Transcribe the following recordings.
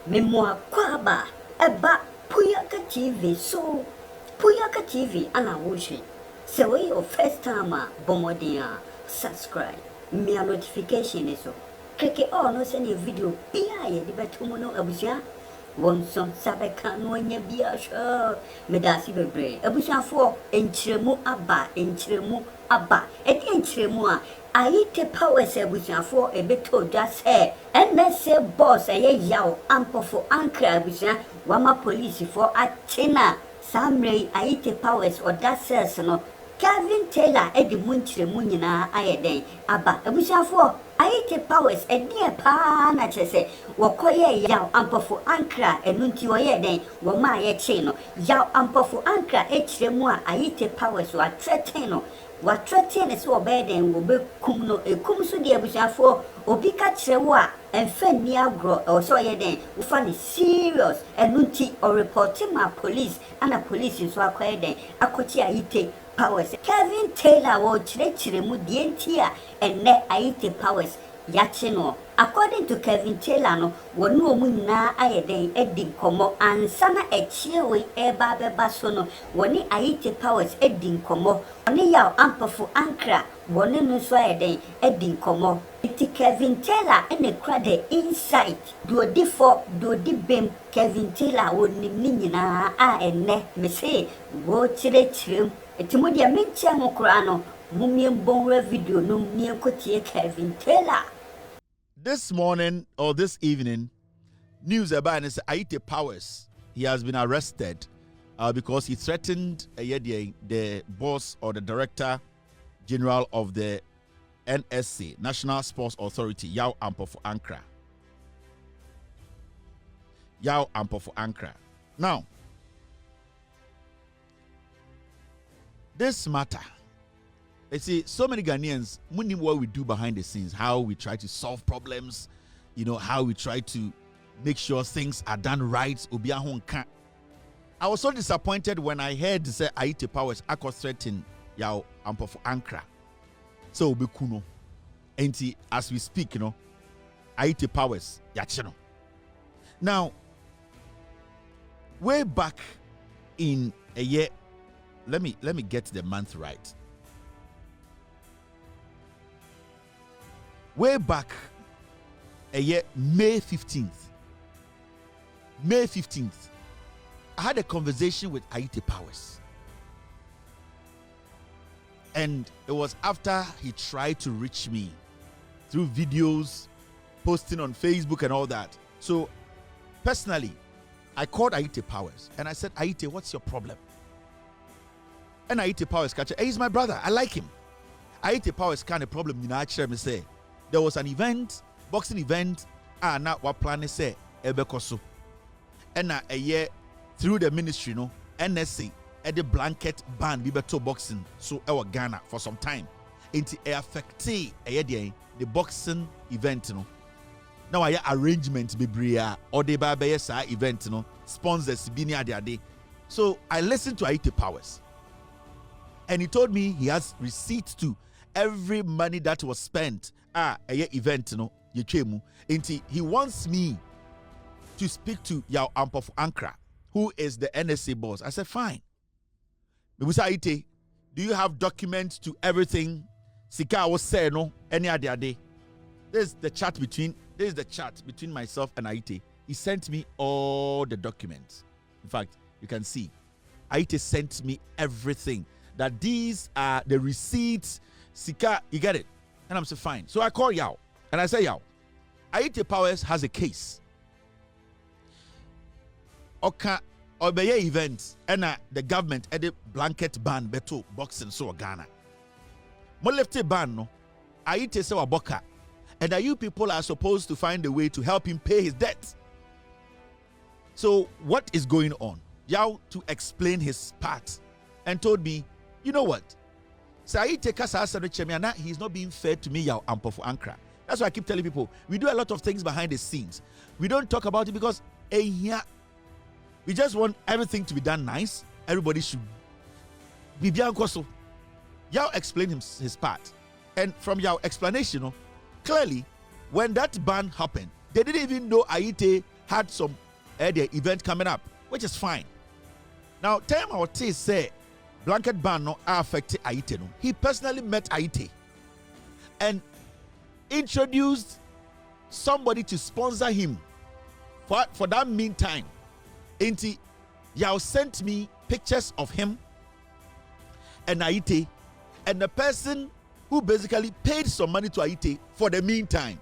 Memoa kwaba eba Puyaka TV so Puyaka TV ana woshi. Se we your first time bomodia subscribe. Me a notification eso. Click on no send your video bia ye di betumo no abusia. Wonson sabeka no nya bia sho. Medasi bebre. Abusia fo enchiremu aba Edi enchiremu a Ayitey powers abusiafo ebeto dwa se NSA boss Yaw Ampofo Ankrah abusia wama police for achina samre Ayitey powers oda cells no Kevin Taylor edi munchire mu nyina ayeden aba abusiafo Ayitey powers edi pa na chese wokoye Yaw Ampofo Ankrah enunti woyeden woma ye che no Yaw Ampofo Ankrah echire mu a Ayitey powers wa threaten no what threaten is so bad and will be kum no a kum so dear bushafo or be catch a wa and fen near grow or so ye then we find it serious and nunti or reporting my police and a police is so acquired then a coach Ayitey powers Kevin Taylor will chile mu dientia and net Ayitey powers yachino according to Kevin Taylor no one no na ayeden edding komo ansana echie we eba beba so no woni Ayitey powers edding komo oni Yaw Ampofo Ankrah woni no so ayeden edding komo iti Kevin Taylor ene kra the insight do di bem Kevin Taylor woni ni nyina a enne me say wo chire eti mo dia mentia mo kra no mumien bonre video no mien kotie Kevin Taylor. This morning or this evening, news about Ayitey powers. He has been arrested because he threatened the boss or the director general of the NSC, National Sports Authority, Yaw Ampofo Ankrah. Yaw Ampofo Ankrah. Now, this matter. You see, so many Ghanaians, we know what we do behind the scenes, how we try to solve problems, how we try to make sure things are done right. I was so disappointed when I heard say Ayitey powers are threatening Yaw Ampofo Ankrah. So Bekuno. And as we speak, Ayitey powers, yachino. Now, way back in a year, let me get the month right. Way back a year, May 15th, I had a conversation with Ayitey powers. And it was after he tried to reach me through videos, posting on Facebook and all that. So, personally, I called Ayitey powers and I said, Ayitey, what's your problem? And Ayitey powers catch, hey, he's my brother. I like him. Ayitey powers kind of problem, me say. There was an event, boxing event, and now what plan is say ebekoso. And now a year through the ministry, NSC at the blanket ban bibeto boxing so our Ghana for some time. Into affected the boxing event, Now I arrangement bibria or the babesa event, sponsors bini ade. So I listened to Ayitey powers, and he told me he has receipts to every money that was spent a event he wants me to speak to Yaw Ampofo Ankrah, who is the NSA boss. I said fine. Ayitey, do you have documents to everything Sika was saying any other day? This is the chat between myself and Ayitey. He sent me all the documents. In fact, you can see Ayitey sent me everything, that these are the receipts. Sika, you get it? And I'm so fine. So I call Yaw and I say, Yaw, Ayitey powers has a case. Oka obeye events and the government at the blanket ban beto boxing so Ghana. Mo lefty ban no. Ayitey say waboka. And that you people are supposed to find a way to help him pay his debt. So what is going on? Yaw to explain his part and told me, you know what? So Ayitey kasa he's not being fair to me, Yaw Ampofo Ankrah. That's why I keep telling people, we do a lot of things behind the scenes. We don't talk about it because we just want everything to be done nice. Everybody should be biancoso. Yaw explained his part. And from Yaw explanation, clearly, when that ban happened, they didn't even know Ayitey had some the event coming up, which is fine. Now, time our taste say blanket ban no affect Ayitey no. He personally met Ayitey and introduced somebody to sponsor him for that meantime. Inti Yaw sent me pictures of him and Ayitey and the person who basically paid some money to Ayitey for the meantime.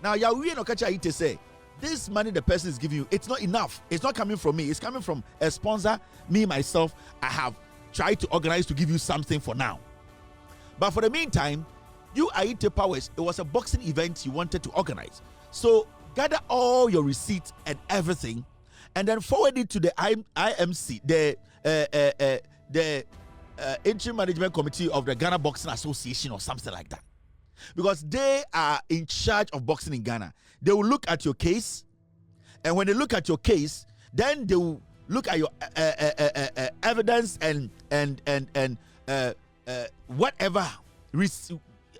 Now Yaw no catch Ayitey say, this money the person is giving you, it's not enough. It's not coming from me. It's coming from a sponsor. Me, myself, I have tried to organize to give you something for now. But for the meantime, you Ayitey Powers, it was a boxing event you wanted to organize. So gather all your receipts and everything and then forward it to the IMC, the Interim Management Committee of the Ghana Boxing Association or something like that. Because they are in charge of boxing in Ghana. They will look at your case, and when they look at your case, then they will look at your evidence and whatever,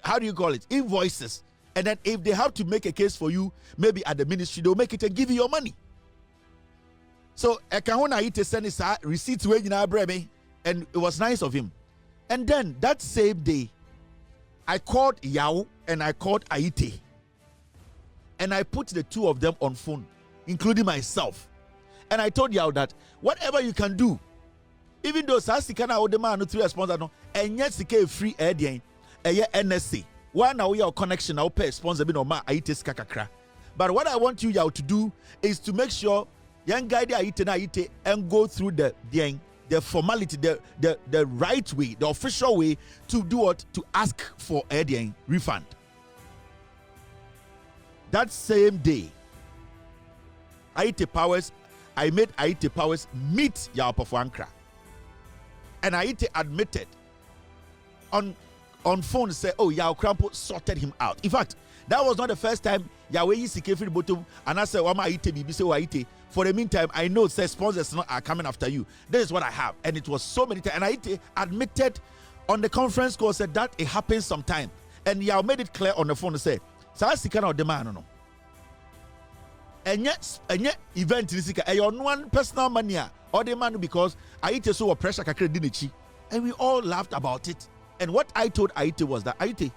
how do you call it, invoices. And then if they have to make a case for you, maybe at the ministry, they'll make it and give you your money. So Ekahuna Ayitey sent his receipts way in Abreme, and it was nice of him. And then that same day, I called Yaw and I called Ayitey. And I put the two of them on phone, including myself. And I told Yaw that whatever you can do, even though Sasikana Odema no 3 sponsor no, and yet Sike free Leadng, NSC. One now we are connection now pay sponsor no ma Ayitey kakakra. But what I want you Yaw to do is to make sure young guy Ayitey and go through the formality, the right way, the official way to do what? To ask for Leadng refund. That same day, Ayitey Powers, I made Ayitey Powers meet Yaw Ampofo Ankrah. And Ayitey admitted on phone, say, oh, Yaw Krampo sorted him out. In fact, that was not the first time Yahweh is free bottom and I said, Wama Ayitey bibi say Ayitey. For the meantime, I know say sponsors are coming after you. This is what I have. And it was so many times. And Ayitey admitted on the conference call, said that it happens sometime. And Yaw made it clear on the phone and said, Sasikana or the man no. And yet event in Sika, and one personal mania or the man because Ayitey so pressure kakre dinichi. And we all laughed about it. And what I told Ayitey was that Ayitey,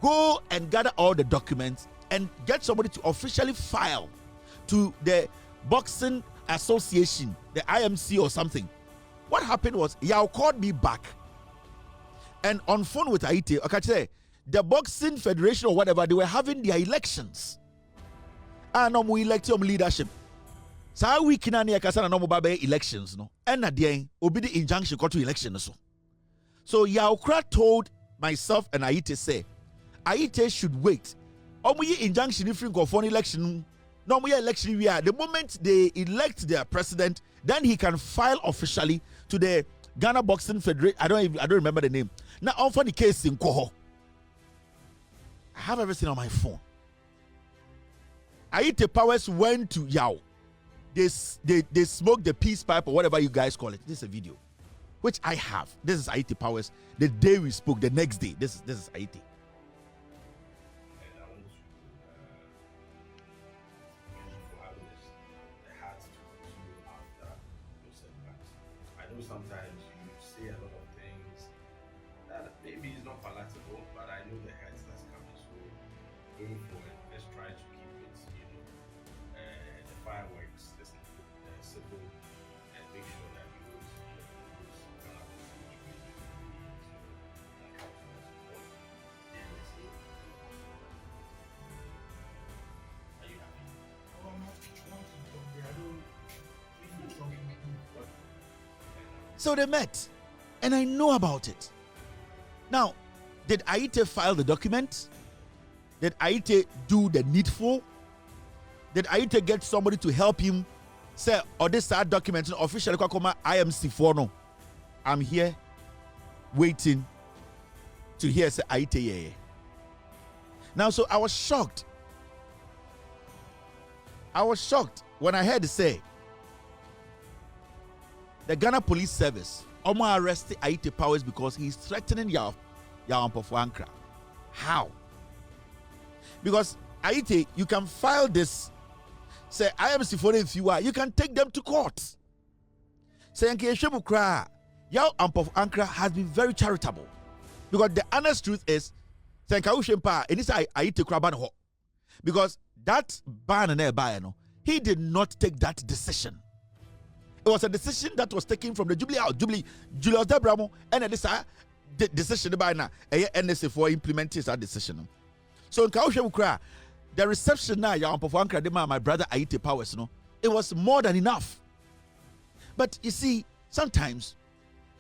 go and gather all the documents and get somebody to officially file to the Boxing Association, the IMC or something. What happened was Yaw called me back and on phone with Ayitey, okay, the Boxing Federation or whatever, they were having their elections. And no we elect your leadership. So we can only no babe elections no. And at the end, obi the injunction got to elections. So Yaw told myself and Ayitey say, Ayitey should wait. We injunction if you go for an election. No, we election we are. The moment they elect their president, then he can file officially to the Ghana Boxing Federation. I don't remember the name. Now on for the case in Koho. I have everything on my phone. Ayitey Powers went to Yaw. They smoked the peace pipe or whatever you guys call it. This is a video, which I have. This is Ayitey Powers. The day we spoke, the next day. This is Ayitey. Sometimes you say a lot of things that maybe is not palatable, but I know the hurt that's coming. So going forward, let's try to keep it, the fireworks, let's keep it simple and make sure that we go to Are you happy? So they met, and I know about it. Now, did Ayitey file the document? Did Ayitey do the needful? Did Ayitey get somebody to help him say, or this sad document officially IMC for no? I'm here waiting to hear say Ayitey. Now, so I was shocked. I was shocked when I heard say the Ghana Police Service arrested Ayitey Powers because he's threatening Yaw Ampofo Ankrah. How? Because Ayitey, you can file this Say IMC for if you are, you can take them to court. Say Yaw Ampofo Ankrah has been very charitable. Because the honest truth is, because that ban he did not take that decision. It was a decision that was taken from the Julius Debramo, and this decision by now NSA for implementing that decision. So in Kaushe, the reception now Yaw Ampofo Ankrah, my brother Ayitey powers, it was more than enough. But you see, sometimes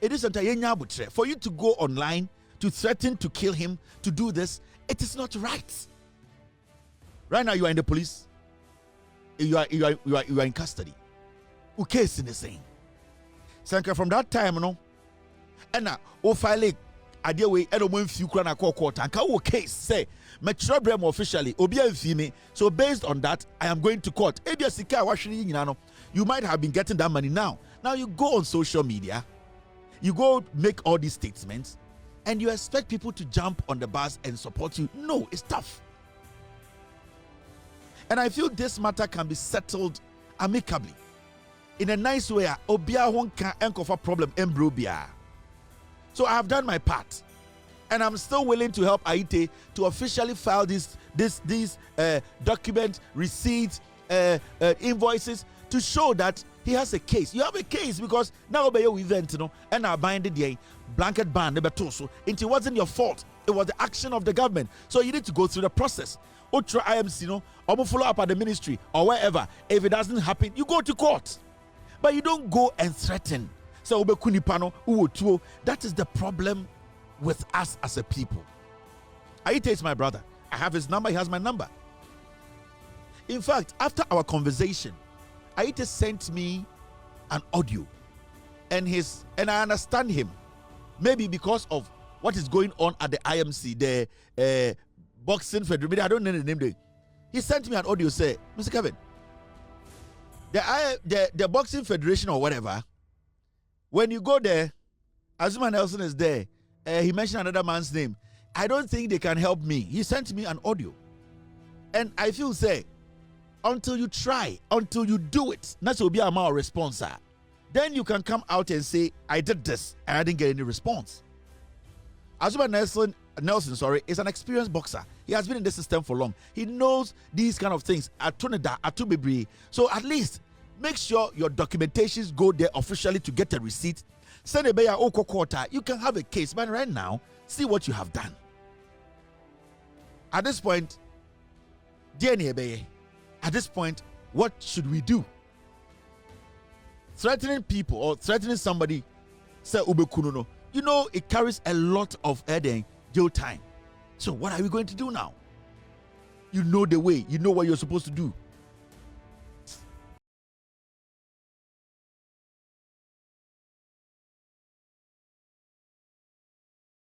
it isn't a for you to go online to threaten to kill him, to do this. It is not right. Right now you are in the police. You are in custody. Who case in the same? Sanka from that time, and now file idea way I don't want few crown court and can case say metro brem officially obi so based on that I am going to court. You might have been getting that money now. Now you go on social media, you go make all these statements, and you expect people to jump on the bus and support you. No, it's tough. And I feel this matter can be settled amicably in a nice way. Obia won't encofa problem embrobia. So I have done my part, and I'm still willing to help Ayitey to officially file these document receipts, invoices to show that he has a case. You have a case because now by your event, and I binded the blanket ban never so it wasn't your fault. It was the action of the government. So you need to go through the process. Ultra IMC, or follow up at the ministry or wherever. If it doesn't happen, you go to court. But you don't go and threaten. So that is the problem with us as a people. Ayitey is my brother. I have his number, he has my number. In fact, after our conversation, Ayitey sent me an audio, and I understand him. Maybe because of what is going on at the IMC, the Boxing Federation. I don't know the name. He sent me an audio, say, Mr. Kevin, the Boxing Federation or whatever, when you go there, Azuma Nelson is there. He mentioned another man's name. I don't think they can help me. He sent me an audio. And I feel, say, until you try, until you do it, that will be our response. Then you can come out and say, I did this and I didn't get any response. Azuma Nelson, is an experienced boxer. He has been in the system for long. He knows these kind of things. So at least make sure your documentations go there officially to get a receipt. Send a beya oko quarter. You can have a case, but right now, see what you have done. At this point, at this point, what should we do? Threatening people or threatening somebody, say ubekuno, it carries a lot of jail time. So what are we going to do now? You know the way, you know what you're supposed to do.